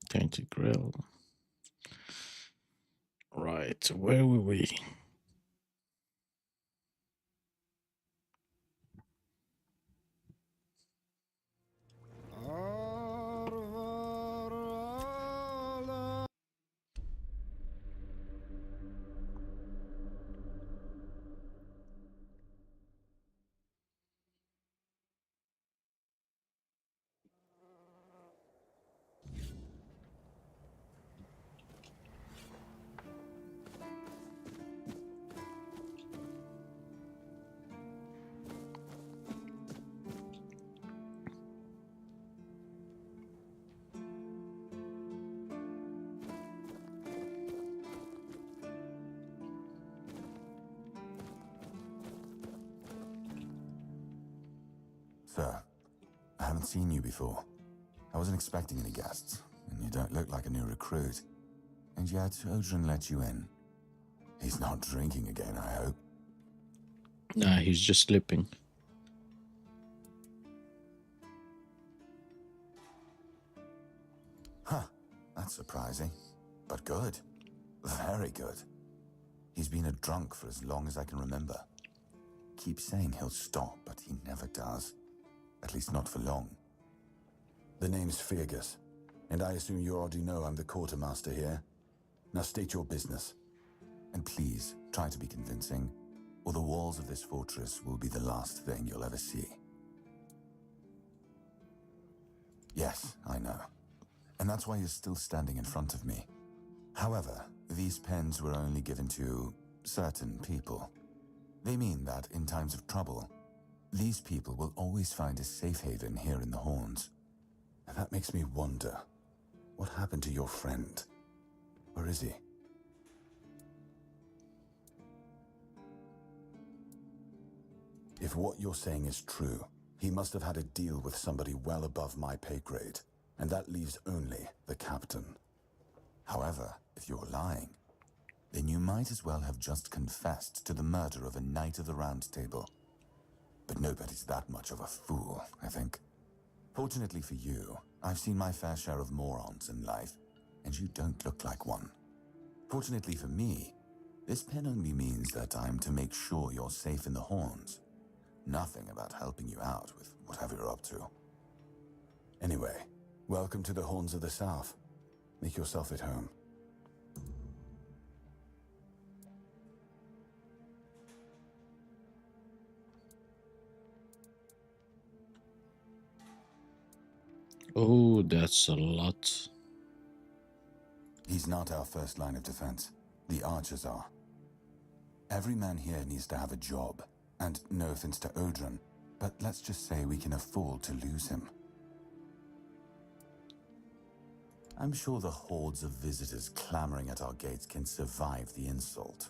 Tainted Grill. Right, where were we? Sir, I haven't seen you before. I wasn't expecting any guests, and you don't look like a new recruit. And yet, Odrin let you in. He's not drinking again, I hope. Nah, he's just sleeping. Huh, that's surprising. But good. Very good. He's been a drunk for as long as I can remember. Keeps saying he'll stop, but he never does. At least not for long. The name's Fergus, and I assume you already know I'm the quartermaster here. Now state your business. And please, try to be convincing, or the walls of this fortress will be the last thing you'll ever see. Yes, I know. And that's why you're still standing in front of me. However, these pens were only given to certain people. They mean that in times of trouble, these people will always find a safe haven here in the Horns. And that makes me wonder, what happened to your friend? Where is he? If what you're saying is true, he must have had a deal with somebody well above my pay grade, and that leaves only the captain. However, if you're lying, then you might as well have just confessed to the murder of a Knight of the Round Table. But nobody's that much of a fool, I think. Fortunately for you, I've seen my fair share of morons in life, and you don't look like one. Fortunately for me, this pen only means that I'm to make sure you're safe in the Horns. Nothing about helping you out with whatever you're up to. Anyway, welcome to the Horns of the South. Make yourself at home. Oh, that's a lot. He's not our first line of defense. The archers are. Every man here needs to have a job. And no offense to Odrin, but let's just say we can afford to lose him. I'm sure the hordes of visitors clamoring at our gates can survive the insult.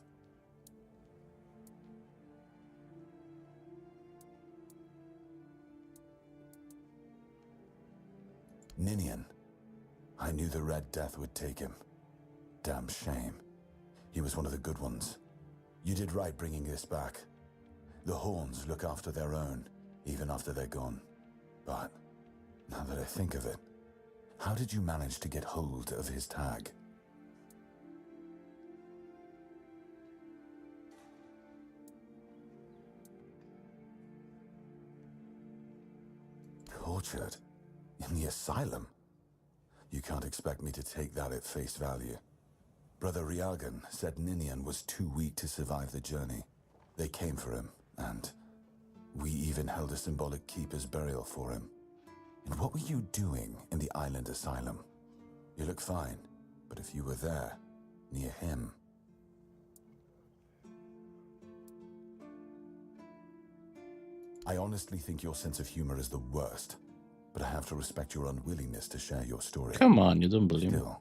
Ninian. I knew the Red Death would take him. Damn shame. He was one of the good ones. You did right bringing this back. The Horns look after their own, even after they're gone. But, now that I think of it, how did you manage to get hold of his tag? Tortured? In the asylum? You can't expect me to take that at face value. Brother Riagan said Ninian was too weak to survive the journey. They came for him, and we even held a symbolic keeper's burial for him. And what were you doing in the island asylum? You look fine, but if you were there, near him... I honestly think your sense of humor is the worst, but I have to respect your unwillingness to share your story. Come on, you don't believe me. Still,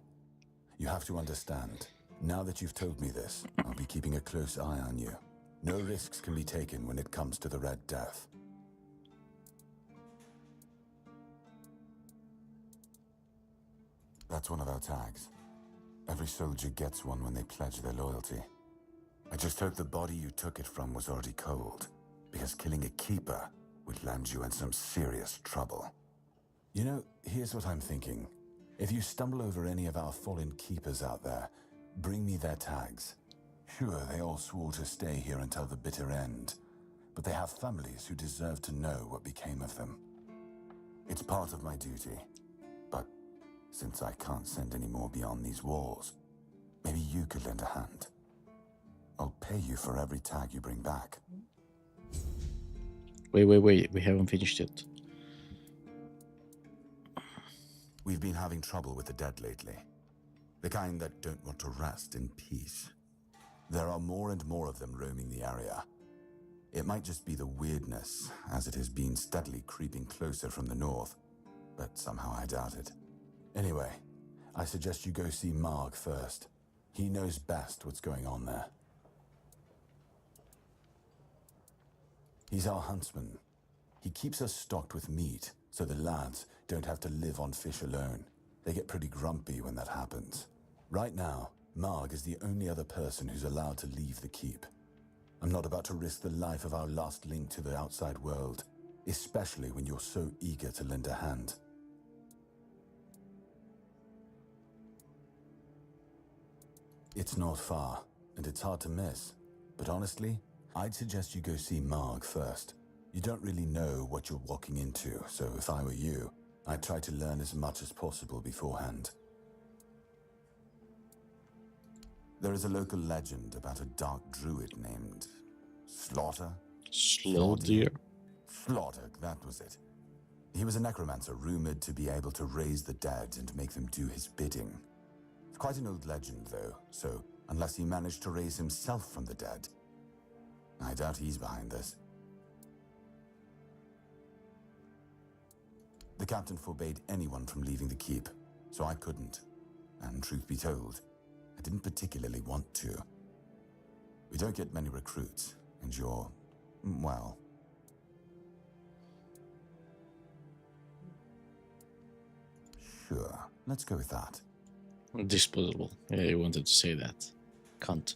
you have to understand, now that you've told me this, I'll be keeping a close eye on you. No risks can be taken when it comes to the Red Death. That's one of our tags. Every soldier gets one when they pledge their loyalty. I just hope the body you took it from was already cold, because killing a keeper would land you in some serious trouble. You know, here's what I'm thinking. If you stumble over any of our fallen keepers out there, bring me their tags. Sure, they all swore to stay here until the bitter end, but they have families who deserve to know what became of them. It's part of my duty, but since I can't send any more beyond these walls, maybe you could lend a hand. I'll pay you for every tag you bring back. Wait. We haven't finished it. We've been having trouble with the dead lately. The kind that don't want to rest in peace. There are more and more of them roaming the area. It might just be the weirdness, as it has been steadily creeping closer from the north, but somehow I doubt it. Anyway, I suggest you go see Marg first. He knows best what's going on there. He's our huntsman. He keeps us stocked with meat, so the lads don't have to live on fish alone. They get pretty grumpy when that happens. Right now, Marg is the only other person who's allowed to leave the keep. I'm not about to risk the life of our last link to the outside world, especially when you're so eager to lend a hand. It's not far, and it's hard to miss. But honestly, I'd suggest you go see Marg first. You don't really know what you're walking into, so if I were you, I'd try to learn as much as possible beforehand. There is a local legend about a dark druid named Slaughter? Slaughter. Slaughter, that was it. He was a necromancer rumored to be able to raise the dead and make them do his bidding. It's quite an old legend, though, so unless he managed to raise himself from the dead, I doubt he's behind this. The captain forbade anyone from leaving the keep, so I couldn't. And truth be told, I didn't particularly want to. We don't get many recruits, and you're, well... Sure, let's go with that. Disposable. Yeah, you wanted to say that. Can't.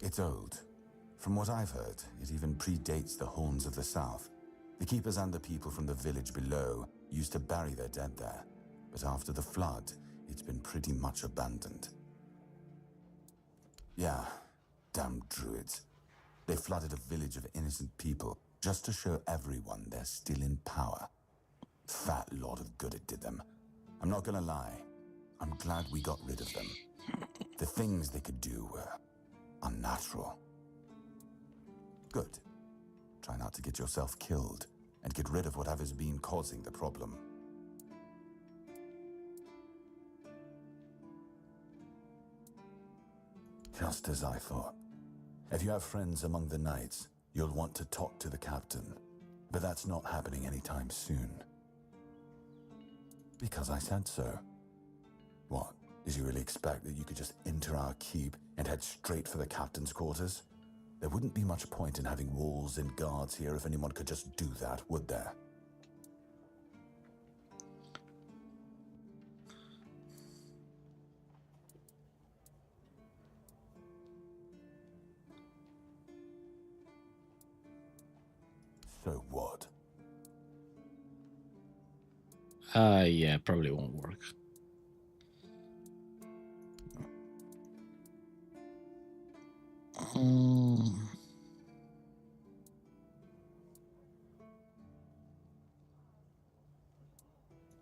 It's old. From what I've heard, it even predates the Horns of the South. The keepers and the people from the village below used to bury their dead there, but after the flood, it's been pretty much abandoned. Yeah, damn druids. They flooded a village of innocent people just to show everyone they're still in power. Fat lot of good it did them. I'm not gonna lie, I'm glad we got rid of them. The things they could do were unnatural. Good. Try not to get yourself killed, and get rid of whatever's been causing the problem. Just as I thought. If you have friends among the knights, you'll want to talk to the captain. But that's not happening anytime soon. Because I said so. What? Did you really expect that you could just enter our keep and head straight for the captain's quarters? There wouldn't be much point in having walls and guards here if anyone could just do that, would there? So what? Yeah, probably won't work.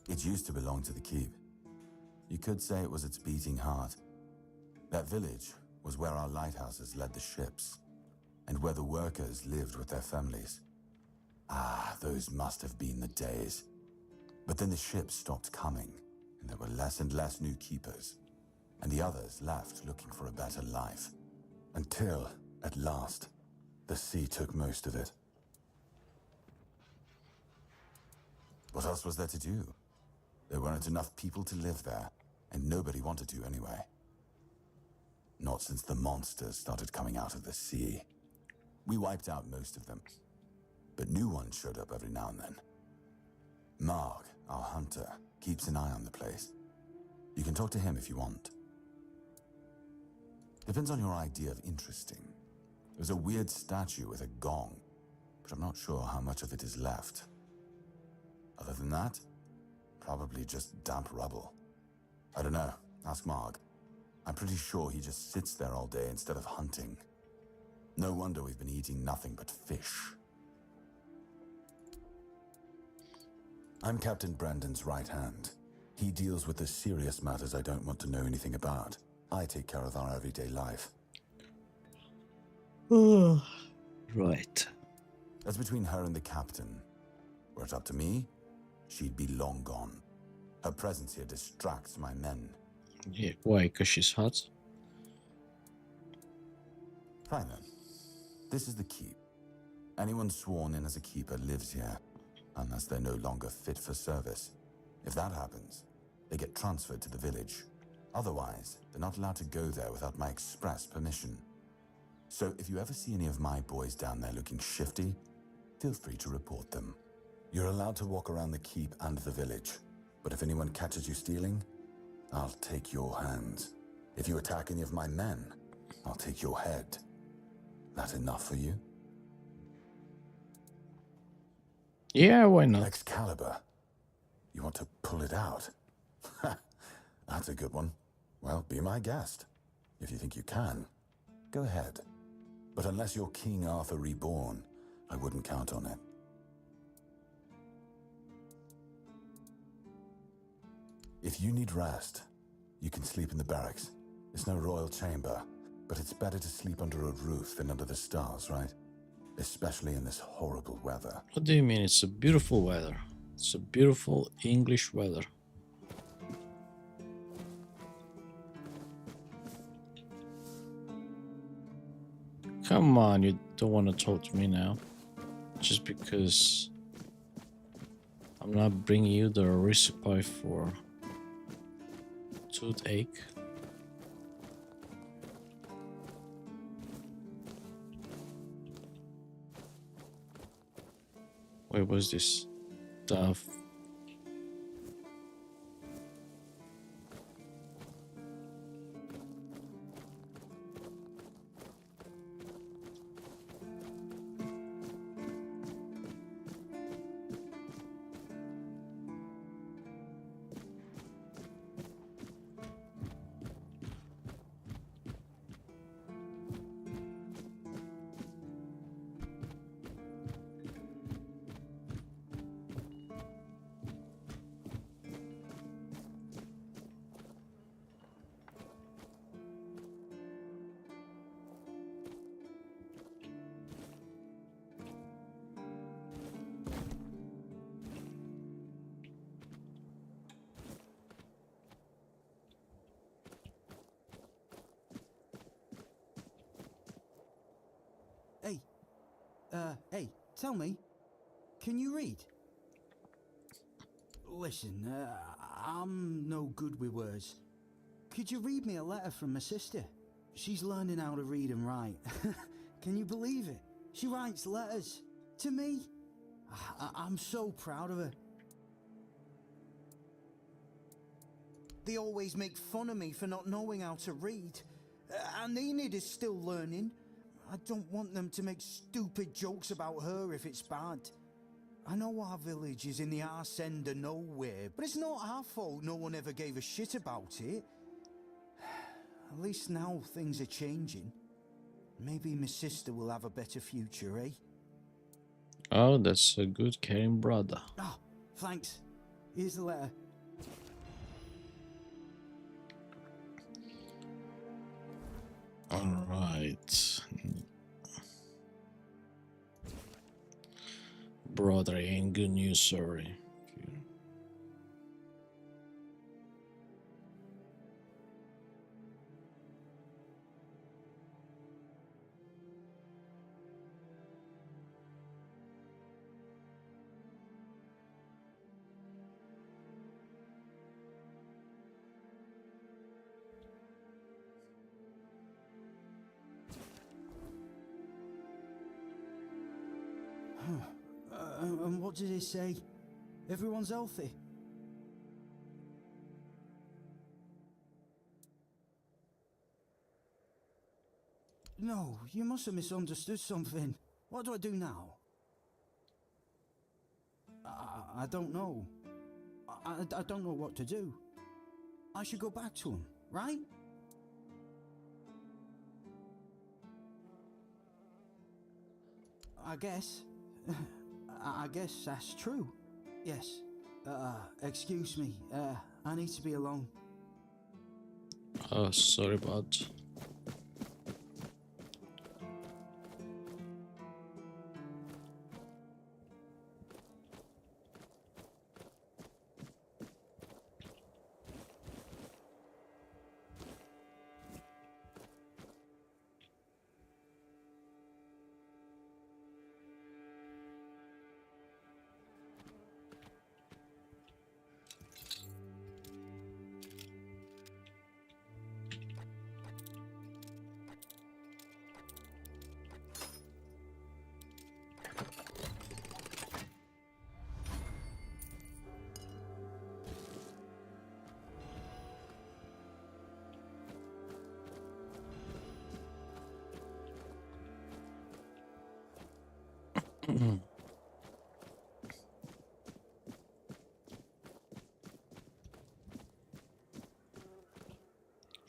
It used to belong to the keep. You could say it was its beating heart. That village was where our lighthouses led the ships, and where the workers lived with their families. Ah, those must have been the days. But then the ships stopped coming, and there were less and less new keepers, and the others left looking for a better life. Until, at last, the sea took most of it. What else was there to do? There weren't enough people to live there, and nobody wanted to anyway. Not since the monsters started coming out of the sea. We wiped out most of them, but new ones showed up every now and then. Marg, our hunter, keeps an eye on the place. You can talk to him if you want. Depends on your idea of interesting. There's a weird statue with a gong, but I'm not sure how much of it is left. Other than that, Probably just damp rubble. I don't know. Ask Marg. I'm pretty sure he just sits there all day instead of hunting. No wonder we've been eating nothing but fish. I'm Captain Brandon's right hand. He deals with the serious matters I don't want to know anything about. I take care of our everyday life. Right. That's between her and the captain. Were it up to me, she'd be long gone. Her presence here distracts my men. Yeah, why? Because she's hot? Fine then. This is the keep. Anyone sworn in as a keeper lives here, unless they're no longer fit for service. If that happens, they get transferred to the village. Otherwise, they're not allowed to go there without my express permission. So if you ever see any of my boys down there looking shifty, feel free to report them. You're allowed to walk around the keep and the village, but if anyone catches you stealing, I'll take your hands. If you attack any of my men, I'll take your head. That enough for you? Yeah, why not? Excalibur. You want to pull it out? That's a good one. Well, be my guest. If you think you can, go ahead. But unless you're King Arthur reborn, I wouldn't count on it. If you need rest, you can sleep in the barracks. It's no royal chamber, but it's better to sleep under a roof than under the stars, right? Especially in this horrible weather. What do you mean? It's a beautiful weather. It's a beautiful English weather. Come on, you don't want to talk to me now. Just because I'm not bringing you the recipe for toothache. Where was this stuff? Hey, tell me, can you read? Listen, I'm no good with words. Could you read me a letter from my sister? She's learning how to read and write. Can you believe it? She writes letters to me. I'm so proud of her. They always make fun of me for not knowing how to read. And Enid is still learning. I don't want them to make stupid jokes about her if it's bad. I know our village is in the arse end of nowhere, but it's not our fault no one ever gave a shit about it. At least now things are changing. Maybe my sister will have a better future, eh? Oh, that's a good caring brother. Ah, thanks. Here's the letter. All right. Brother, ain't good news, sorry. And what did it say? Everyone's healthy? No, you must have misunderstood something. What do I do now? I don't know. I don't know what to do. I should go back to him, right? I guess. I guess that's true. Yes. Excuse me. I need to be alone. Oh, sorry, bud.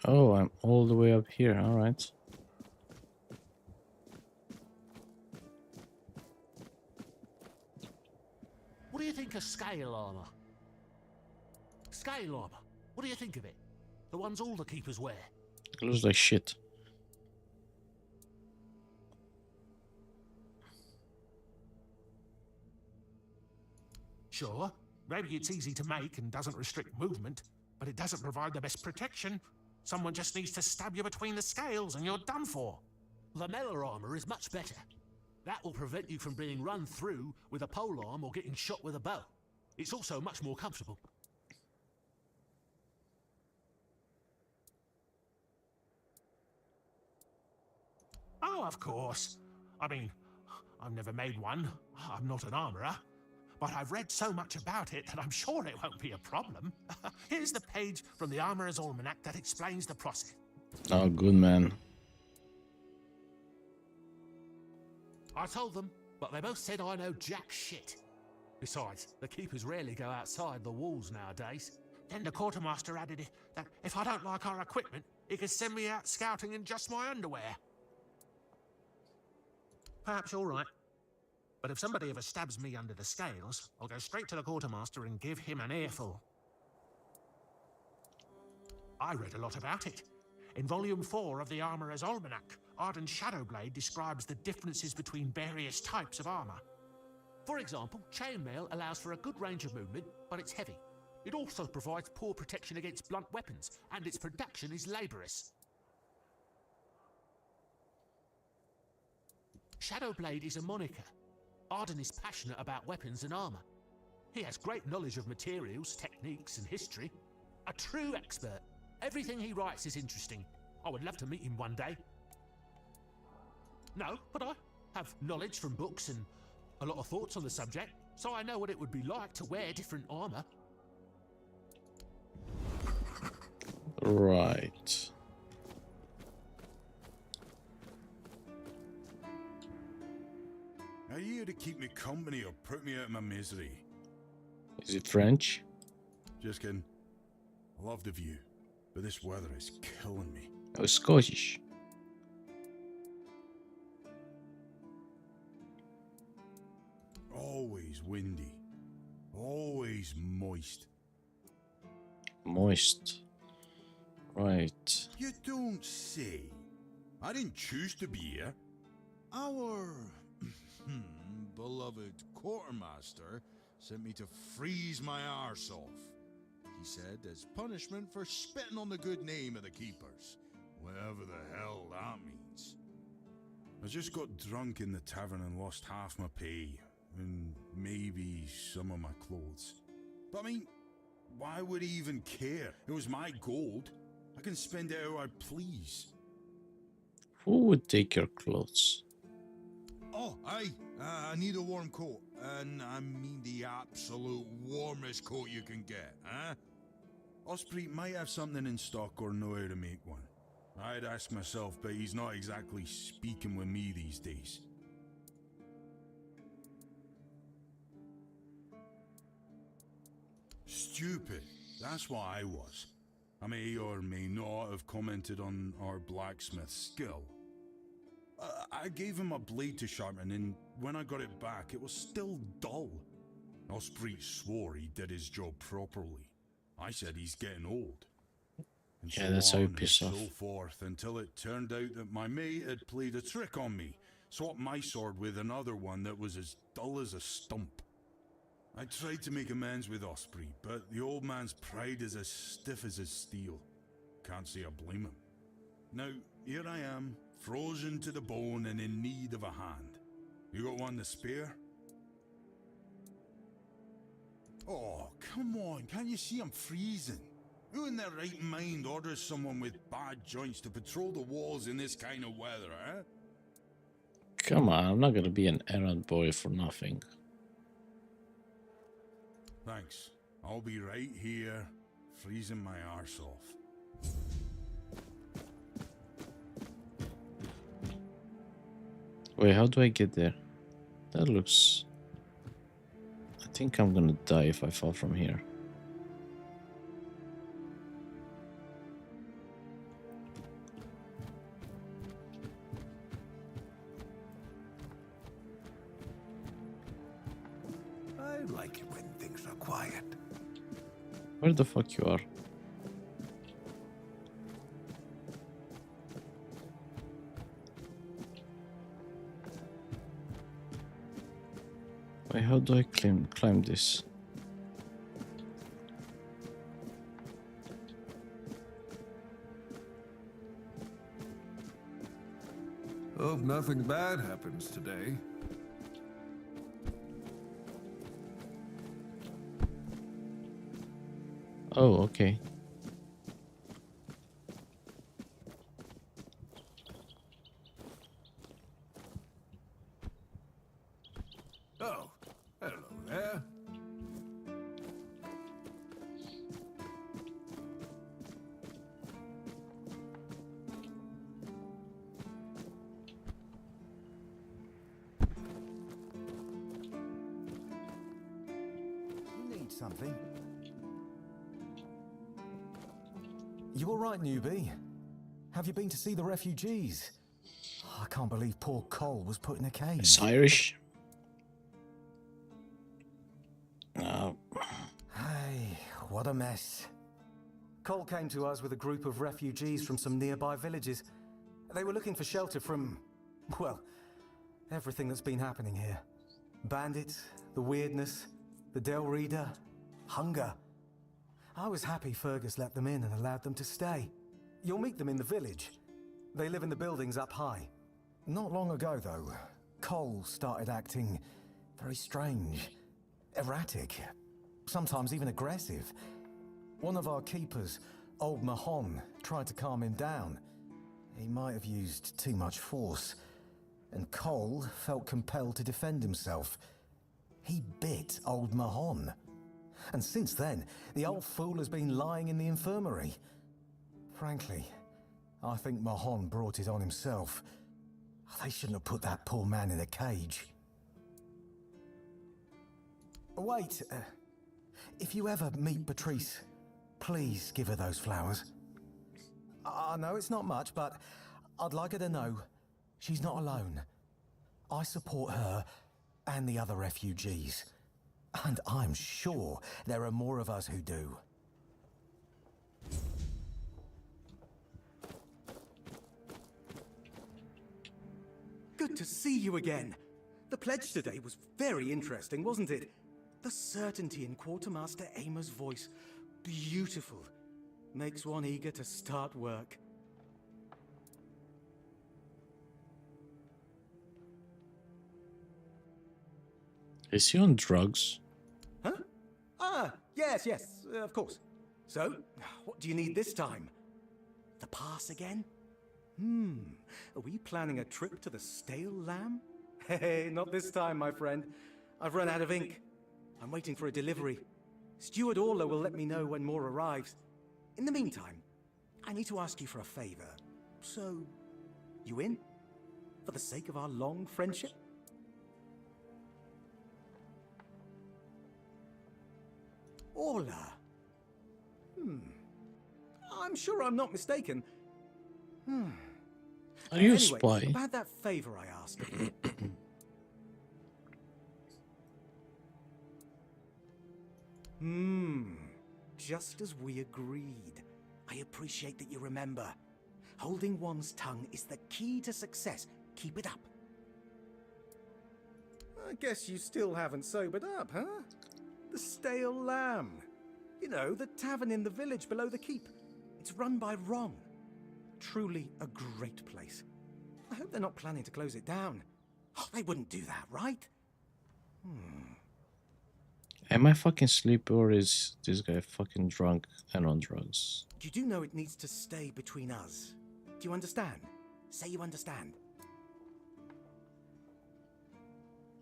Oh, I'm all the way up here. All right. What do you think of scale armor? Scale armor. What do you think of it? The ones all the keepers wear. It looks like shit. Sure, maybe it's easy to make and doesn't restrict movement, but it doesn't provide the best protection. Someone just needs to stab you between the scales and you're done for. The melee armor is much better. That will prevent you from being run through with a polearm or getting shot with a bow. It's also much more comfortable. Oh, of course. I mean, I've never made one. I'm not an armorer. But I've read so much about it that I'm sure it won't be a problem. Here's the page from the Armorer's Almanac that explains the process. Oh, good man. I told them, but they both said I know jack shit. Besides, the keepers rarely go outside the walls nowadays. Then the quartermaster added that if I don't like our equipment, he could send me out scouting in just my underwear. Perhaps you're right. But if somebody ever stabs me under the scales, I'll go straight to the quartermaster and give him an earful. I read a lot about it. In Volume 4 of the Armorer's Almanac, Arden Shadowblade describes the differences between various types of armor. For example, chainmail allows for a good range of movement, but it's heavy. It also provides poor protection against blunt weapons, and its production is laborious. Shadowblade is a moniker. Arden is passionate about weapons and armor. He has great knowledge of materials, techniques, and history. A true expert. Everything he writes is interesting. I would love to meet him one day. No, but I have knowledge from books and a lot of thoughts on the subject, so I know what it would be like to wear different armor. Right. Are you here to keep me company or put me out of my misery? Is it French? Just kidding. I love the view, but this weather is killing me. Oh, Scottish. Always windy. Always moist. Moist. Right. You don't say. I didn't choose to be here. Our beloved quartermaster sent me to freeze my arse off. He said as punishment for spitting on the good name of the keepers, whatever the hell that means. I just got drunk in the tavern and lost half my pay, and maybe some of my clothes. But I mean, why would he even care? It was my gold. I can spend it how I please. Who would take your clothes? Oh, aye. I need a warm coat. And I mean the absolute warmest coat you can get, huh? Osprey might have something in stock or know how to make one. I'd ask myself, but he's not exactly speaking with me these days. Stupid. That's what I was. I may or may not have commented on our blacksmith's skill. I gave him a blade to sharpen, and when I got it back, it was still dull. Osprey swore he did his job properly. I said he's getting old. And Yeah, so that's how you on piss and off. so forth, until it turned out that my mate had played a trick on me, swapped my sword with another one that was as dull as a stump. I tried to make amends with Osprey, but the old man's pride is as stiff as his steel. Can't say I blame him. Now, here I am, frozen to the bone and in need of a hand. You got one to spare? Oh, come on, can't you see I'm freezing? Who in their right mind orders someone with bad joints to patrol the walls in this kind of weather, eh? Come on, I'm not gonna be an errand boy for nothing. Thanks. I'll be right here, freezing my arse off. Wait, how do I get there? That looks... I think I'm gonna die if I fall from here. I like it when things are quiet. Where the fuck you are? Wait, how do I climb this? Hope nothing bad happens today. Oh, okay. Oh, hello there. You need something? You all right, newbie? Have you been to see the refugees? I can't believe poor Cole was put in a cage. It's Irish. No. Hey, what a mess. Cole came to us with a group of refugees from some nearby villages. They were looking for shelter from, well, everything that's been happening here. Bandits, the weirdness, the Del Reader, hunger. I was happy Fergus let them in and allowed them to stay. You'll meet them in the village. They live in the buildings up high. Not long ago, though, Cole started acting very strange, erratic, sometimes even aggressive. One of our keepers, Old Mahon, tried to calm him down. He might have used too much force, and Cole felt compelled to defend himself. He bit Old Mahon. And since then, the old fool has been lying in the infirmary. Frankly, I think Mahon brought it on himself. They shouldn't have put that poor man in a cage. Wait, if you ever meet Patrice, please give her those flowers. I know it's not much, but I'd like her to know she's not alone. I support her and the other refugees. And I'm sure there are more of us who do. Good to see you again. The pledge today was very interesting, wasn't it? The certainty in Quartermaster Aymer's voice. Beautiful. Makes one eager to start work. Is he on drugs? Huh? Ah, yes, of course. So, what do you need this time? The pass again? Are we planning a trip to the Stale Lamb? Hey, not this time, my friend. I've run out of ink. I'm waiting for a delivery. Steward Orla will let me know when more arrives. In the meantime, I need to ask you for a favor. So, you in? For the sake of our long friendship? Orla. I'm sure I'm not mistaken. Are you a Anyway, spy? about that favor I asked of you. Just as we agreed. I appreciate that you remember. Holding one's tongue is the key to success. Keep it up. I guess you still haven't sobered up, huh? The Stale Lamb. You know, the tavern in the village below the keep. It's run by Ron. Truly a great place. I hope they're not planning to close it down. Oh, they wouldn't do that, right? Am I fucking sleepy or is this guy fucking drunk and on drugs? You do know it needs to stay between us. Do you understand? Say you understand.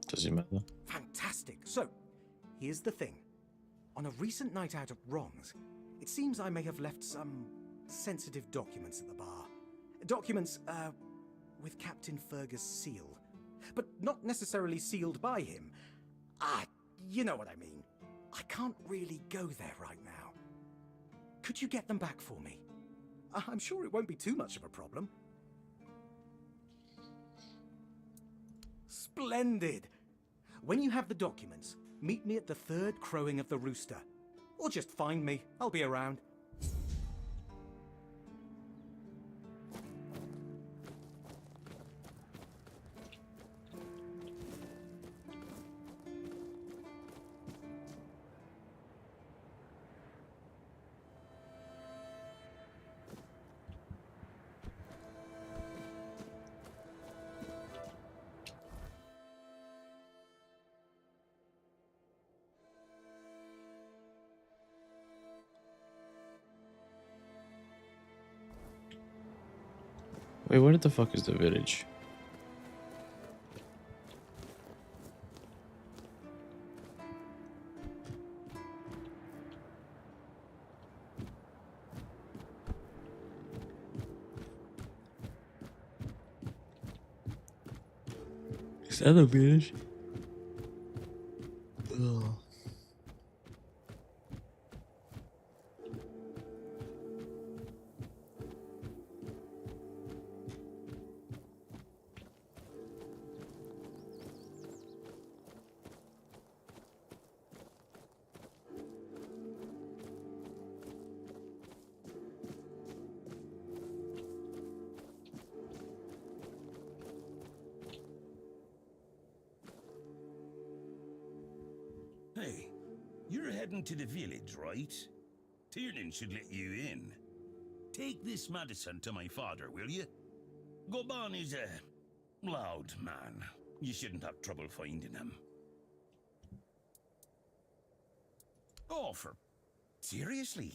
Does it matter? Fantastic. So, here's the thing. On a recent night out at Ron's, it seems I may have left some sensitive documents at the bar. Documents, with Captain Fergus' seal. But not necessarily sealed by him. You know what I mean. I can't really go there right now. Could you get them back for me? I'm sure it won't be too much of a problem. Splendid! When you have the documents, meet me at the third crowing of the rooster. Or just find me. I'll be around. Wait, where the fuck is the village? Is that a village? Ugh. Hey, you're heading to the village, right? Tiernan should let you in. Take this medicine to my father, will you? Goban is a loud man. You shouldn't have trouble finding him. Oh, seriously?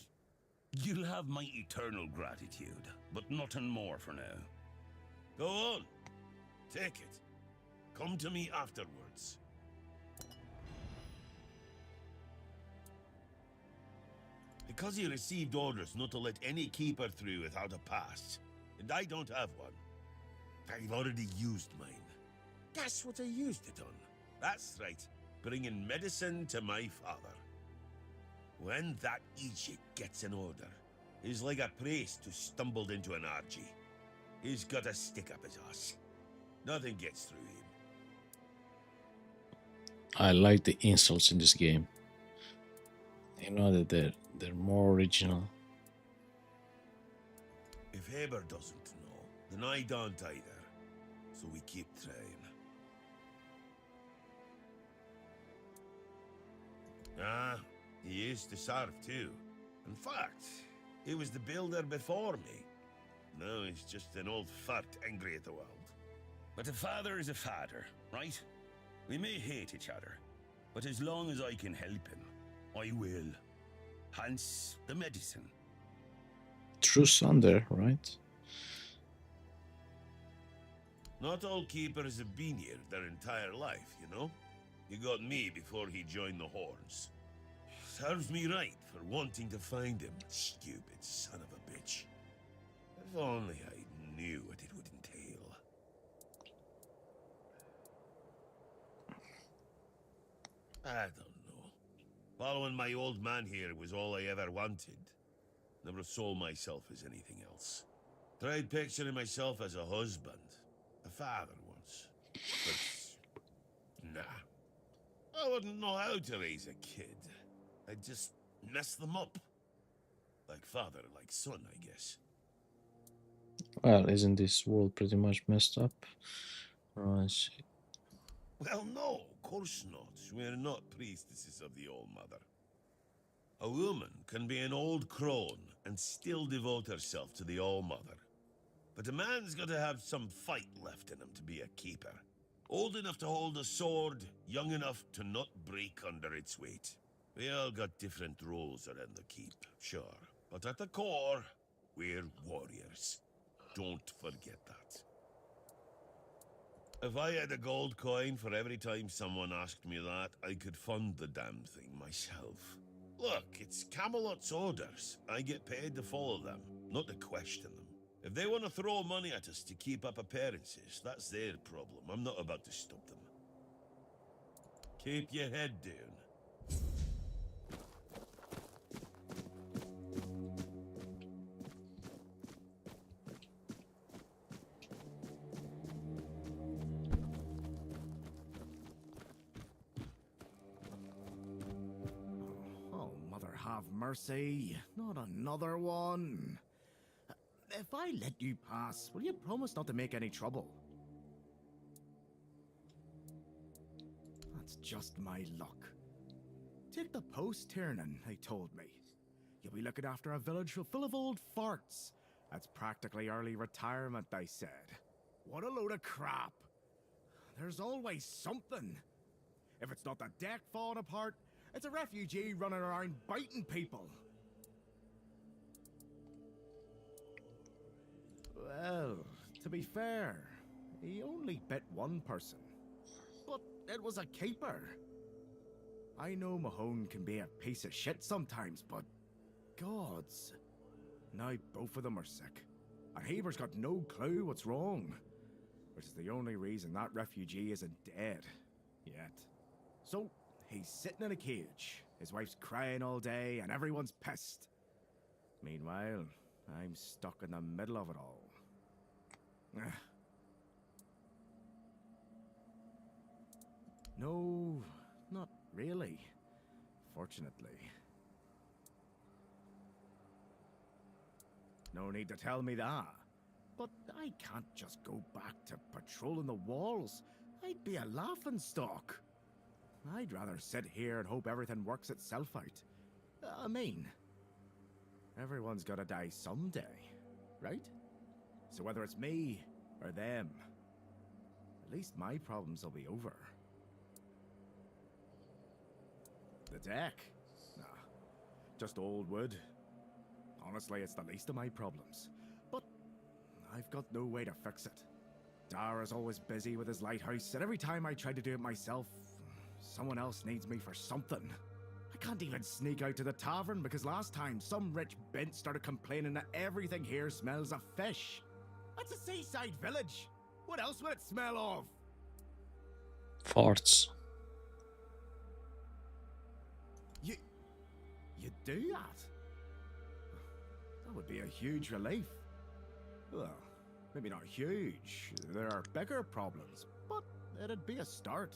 You'll have my eternal gratitude, but nothing more for now. Go on. Take it. Come to me afterwards. Because he received orders not to let any keeper through without a pass, and I don't have one. I've already used mine. Guess what I used it on? That's right, bringing medicine to my father. When that Egypt gets an order, he's like a priest who stumbled into an orgy. He's got a stick up his ass. Nothing gets through him. I like the insults in this game. You know that they're more original. If Haber doesn't know, then I don't either. So we keep trying. He used to serve too. In fact, he was the builder before me. Now he's just an old fart angry at the world. But a father is a father, right? We may hate each other, but as long as I can help him, I will. Hence the medicine. True son there, right? Not all keepers have been here their entire life, you know? He got me before he joined the Horns. Serves me right for wanting to find him, stupid son of a bitch. If only I knew what it would entail. I don't know. Following my old man here was all I ever wanted. Never saw myself as anything else. Tried picturing myself as a husband, a father once. But, nah. I wouldn't know how to raise a kid. I'd just mess them up. Like father, like son, I guess. Well, isn't this world pretty much messed up? Right. Well, no, of course not. We're not priestesses of the All-Mother. A woman can be an old crone and still devote herself to the All-Mother. But a man's got to have some fight left in him to be a keeper. Old enough to hold a sword, young enough to not break under its weight. We all got different roles around the keep, sure. But at the core, we're warriors. Don't forget that. If I had a gold coin for every time someone asked me that, I could fund the damn thing myself. Look, it's Camelot's orders. I get paid to follow them, not to question them. If they want to throw money at us to keep up appearances, that's their problem. I'm not about to stop them. Keep your head down. Oh, Mother have mercy. Not another one. If I let you pass, will you promise not to make any trouble? That's just my luck. Take the post, Tiernan, they told me. You'll be looking after a village full of old farts. That's practically early retirement, they said. What a load of crap. There's always something. If it's not the deck falling apart, it's a refugee running around biting people. Well, to be fair, he only bit one person. But it was a keeper. I know Mahone can be a piece of shit sometimes, but gods. Now both of them are sick. And Haber's got no clue what's wrong. Which is the only reason that refugee isn't dead. Yet. So, he's sitting in a cage. His wife's crying all day and everyone's pissed. Meanwhile, I'm stuck in the middle of it all. No, not really. Fortunately. No need to tell me that. But I can't just go back to patrolling the walls. I'd be a laughingstock. I'd rather sit here and hope everything works itself out. I mean, everyone's gotta die someday, right? So whether it's me or them, at least my problems will be over. The deck? Nah, just old wood. Honestly, it's the least of my problems. But I've got no way to fix it. Dara's always busy with his lighthouse, and every time I try to do it myself, someone else needs me for something. I can't even sneak out to the tavern because last time some rich bint started complaining that everything here smells of fish. That's a seaside village. What else would it smell of? Farts. You do that? That would be a huge relief. Well, maybe not huge. There are bigger problems, but it'd be a start.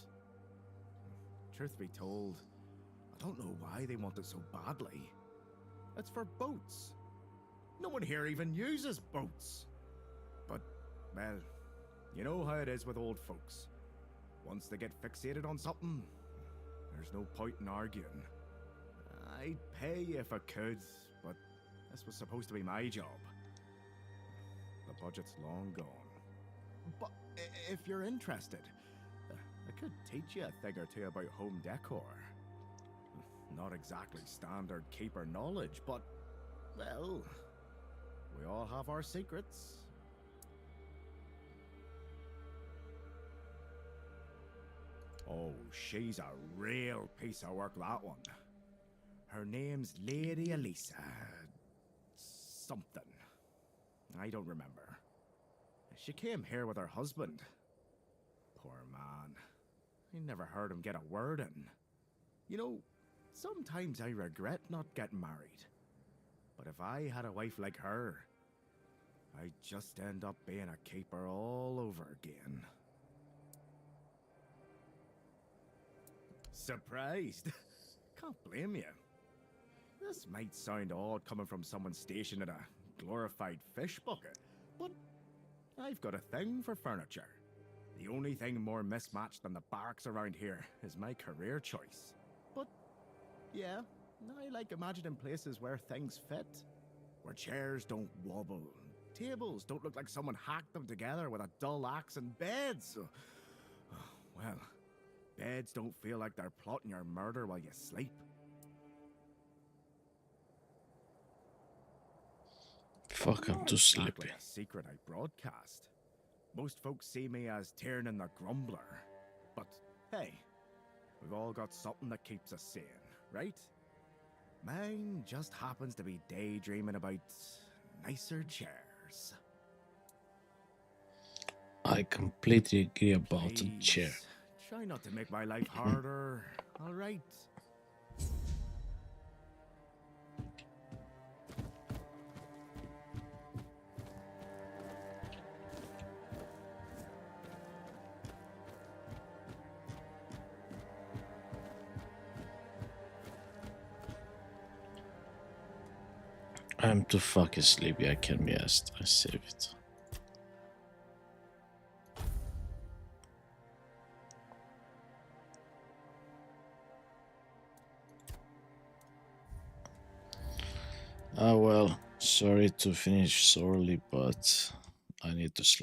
Truth be told, I don't know why they want it so badly. It's for boats. No one here even uses boats. But, well, you know how it is with old folks. Once they get fixated on something, there's no point in arguing. I'd pay if I could, but this was supposed to be my job. The budget's long gone. But if you're interested, I could teach you a thing or two about home decor. Not exactly standard keeper knowledge, but, well, we all have our secrets. Oh, she's a real piece of work, that one. Her name's Lady Elisa. Something. I don't remember. She came here with her husband. Poor man. I never heard him get a word in. You know, Sometimes I regret not getting married. But if I had a wife like her, I'd just end up being a keeper all over again. Surprised? Can't blame you. This might sound odd coming from someone stationed in a glorified fish bucket, but I've got a thing for furniture. The only thing more mismatched than the barracks around here is my career choice. But yeah, I like imagining places where things fit. Where chairs don't wobble, tables don't look like someone hacked them together with a dull axe, and beds, well, beds don't feel like they're plotting your murder while you sleep. Fuck, I'm too It's not sleepy. like a secret I broadcast. Most folks see me as Tiernan the Grumbler. But hey, we've all got something that keeps us sane, right? Mine just happens to be daydreaming about nicer chairs. I completely agree about the chair. Please, try not to make my life harder, alright? I'm too fucking sleepy, I can be asked. I save it. Ah well, sorry to finish so early, but I need to sleep.